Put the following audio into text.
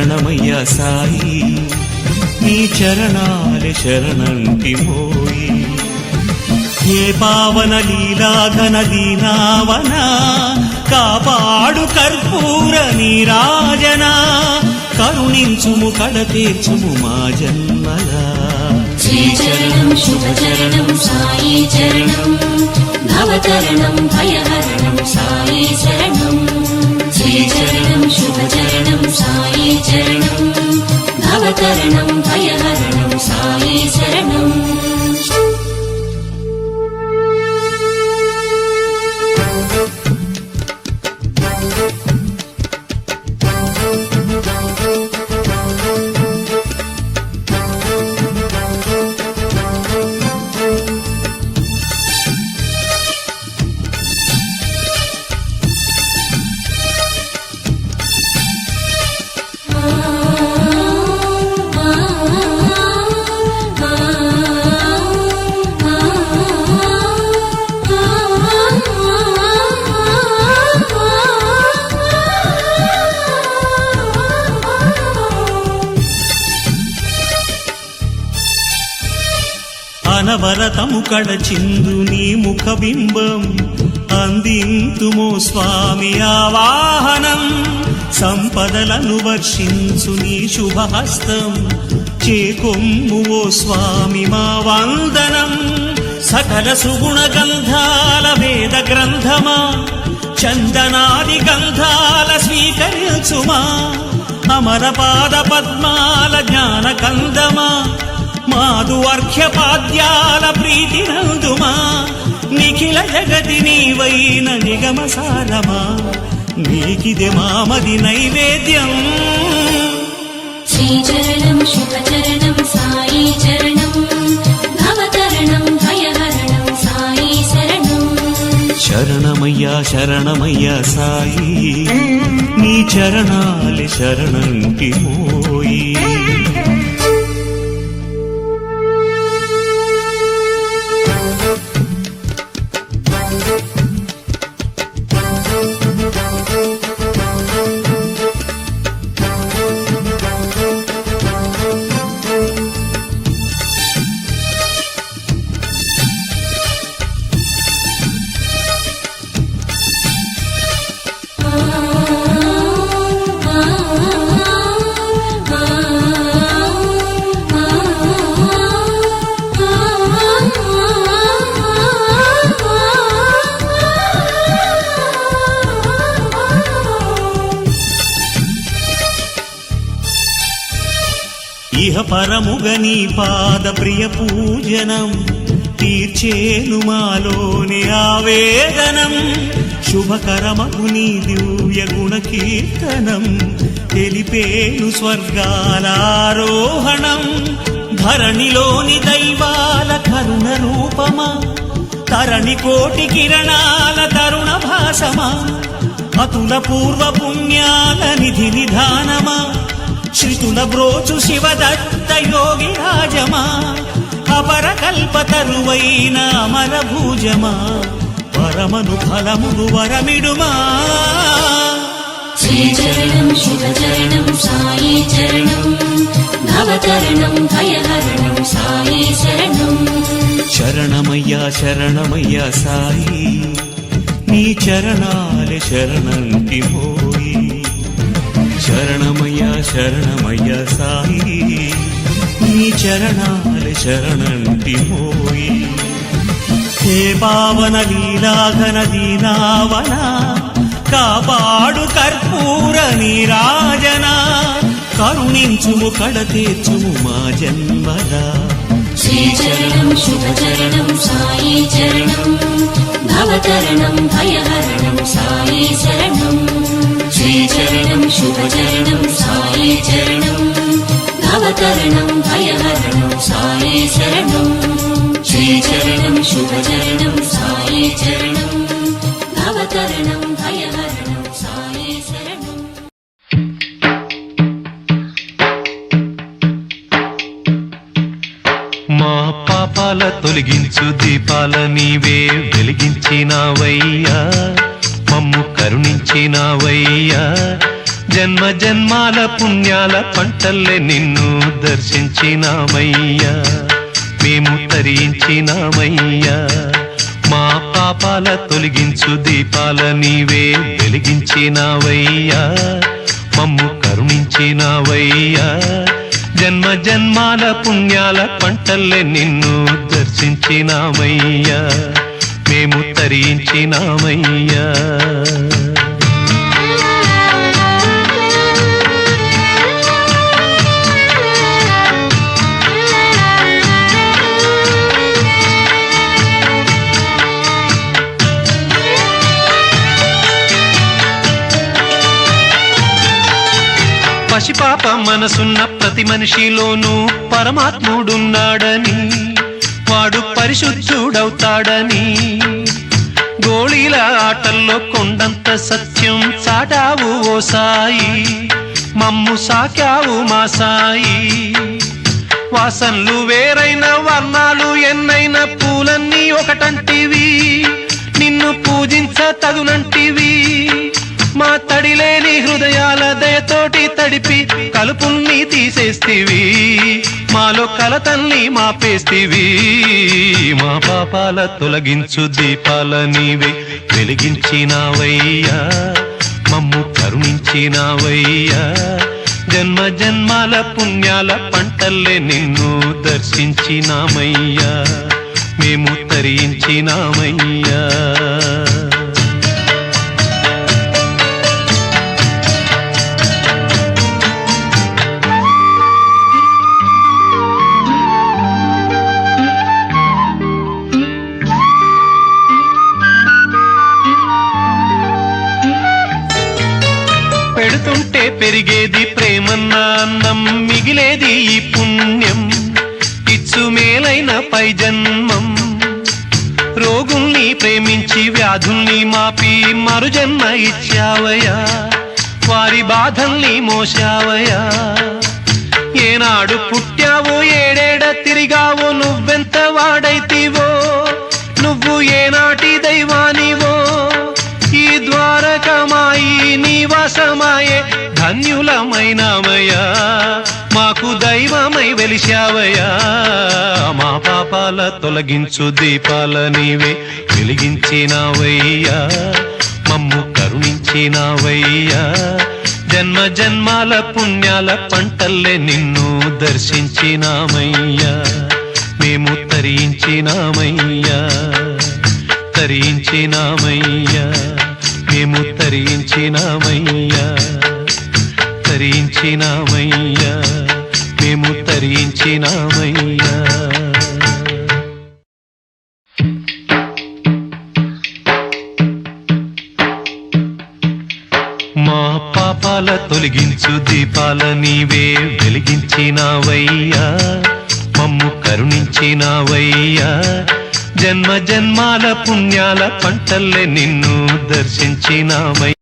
శరణమయ్యా సాయి నీ చరణాలే శరణంటి మోయి ఏ పావన లీలాఘన దీనావన కాపాడు కర్పూర నీరాజన కరుణించుము కడతీర్చుము మా జన్మలా శ్రీచరణం శుభచరణం సాయి చరణం భవతరణం భయహరణం సాయి శరణం శ్రీచరణం శుభచరణం సాయి చరణం భవతరణం భయహరణం సాయి శరణం అనవరతము కడచిందు నీ ముఖబింబం అందింతుమో స్వామి ఆవాహనం సంపదలను వర్షించు నీ శుభహస్తం చేకొమ్ము ఓ స్వామి మా వందనం సకల సుగుణ గంధాల వేద గ్రంథమా చందనాది గంధాల స్వీకరించుమా అమర పాద పద్మాల జ్ఞాన కందమా మాధు అర్ఘ్యపాద్యాల ప్రీతి నందుమా నిఖిల జగతి నీవైన నిగమ సారమా నీకిదే మామది నైవేద్యం శ్రీచరణం శుభచరణం సాయి చరణం భవతరణం భయహరణం సాయి శరణం శరణమయ్యా శరణమయ్యా సాయి నీ చరణాలి శరణంకి మోయి ఇహ పరముగ నీ పాద ప్రియ పూజనం తీర్చేను మాలోని ఆవేదనం శుభకరమగు నీ దివ్య గుణ కీర్తనం తెలిపేను స్వర్గాల ఆరోహణం ధరణిలోని దైవాల కరుణ రూపమా తరణి కోటి కిరణాల తరుణ భాసమా అతుల పూర్వ పుణ్యాల నిధి నిధానమా శ్రుతుల బ్రోచు శివదత్త యోగి రాజమా అపర కల్పతరువైన అమర భూజమా పరమను ఫలమును వరమిడుమా శ్రీచరణం శుభచరణం సాయి చరణం భవతరణం భయహరణం సాయి శరణం శరణమయ్యా శరణమయ్యా సాయి నీ చరణాలే శరణంటి మోయి శరణమయ్యా శరణమయ్యా సాయి నీ చరణాలే శరణంటి మోయి హే పావన లీలాఘన దీనావన కాపాడు కర్పూర నీరాజన కరుణించుము కడతీర్చుము మా జన్మలా శ్రీచరణం శుభచరణం సాయి చరణం భవతరణం భయహరణం సాయి శరణం శ్రీచరణం శుభచరణం సాయి చరణం భవతరణం భయహరణం సాయి శరణం శ్రీచరణం శుభచరణం సాయి చరణం భవతరణం భయహరణం సాయి శరణం మా పాపాల తొలగించు దీపాల నీవే వెలిగించినావయ్యా మమ్ము కరుణించినావయ్యా జన్మ జన్మాల పుణ్యాల పంటల్లే నిన్ను దర్శించినామయ్యా మేము తరించినామయ్యా మా పాపాల తొలగించు దీపాల నీవే వెలిగించినావయ్యా మమ్ము కరుణించినావయ్యా జన్మ జన్మాల పుణ్యాల పంటల్లే నిన్ను దర్శించినామయ్యా మేము తరించినామయ్యా పసిపాప మనసున్న ప్రతి మనిషిలోనూ పరమాత్ముడున్నాడని వాడు పరిశుద్ధుడవుతాడని గోళీల ఆటల్లో కొండంత సత్యం చాటావు ఓ సాయి మమ్ము సాకావు మా సాయి వాసనలు వేరైన వర్ణాలు ఎన్నైన పూలన్నీ ఒకటంటివి నిన్ను పూజించ తగునంటివి మా తడిలేని హృదయాల దయతోటి తడిపి కలుపుల్ని తీసేస్తివి మాలో కలతల్ని మాపేస్తివి మా పాపాల తొలగించు దీపాల నీవే వెలిగించినావయ్యా మమ్ము కరుణించినావయ్యా జన్మ జన్మాల పుణ్యాల పంటల్లే నిన్ను దర్శించినామయ్యా మేము తరించినామయ్యా పెడుతుంటే పెరిగేది ప్రేమన్న అన్నం మిగిలేది ఈ పుణ్యం ఇచ్చు మేలైన పై జన్మం రోగుల్ని ప్రేమించి వ్యాధుల్ని మాపి మరు జన్మ ఇచ్చావయ్యా వారి బాధల్ని మోసావయ్యా ఏనాడు పుట్టావో ఏడేడ తిరిగావో నువ్వెంత వాడైతివో నువ్వు ఏనాటి దైవానివో ఈ ద్వారకమాయి నివాసమాయే ధన్యులమైనామయ్యా మాకు దైవమై వెలిశావయ్యా మా పాపాల తొలగించు దీపాల నీవే వెలిగించినావయ్యా మమ్ము కరుణించినావయ్యా జన్మ జన్మాల పుణ్యాల పంటల్లే నిన్ను దర్శించినామయ్యా మేము తరించినామయ్యా తరించినామయ్యా మేము తరించినామయ్యా తరించినామయ్యా మేము తరించినామయ్యా మా పాపాల తొలగించు దీపాల నీవే వెలిగించినావయ్యా మమ్ము కరుణించినావయ్యా జన్మ జన్మాల పుణ్యాల పంటల్లే నిన్ను దర్శించినామయ్యా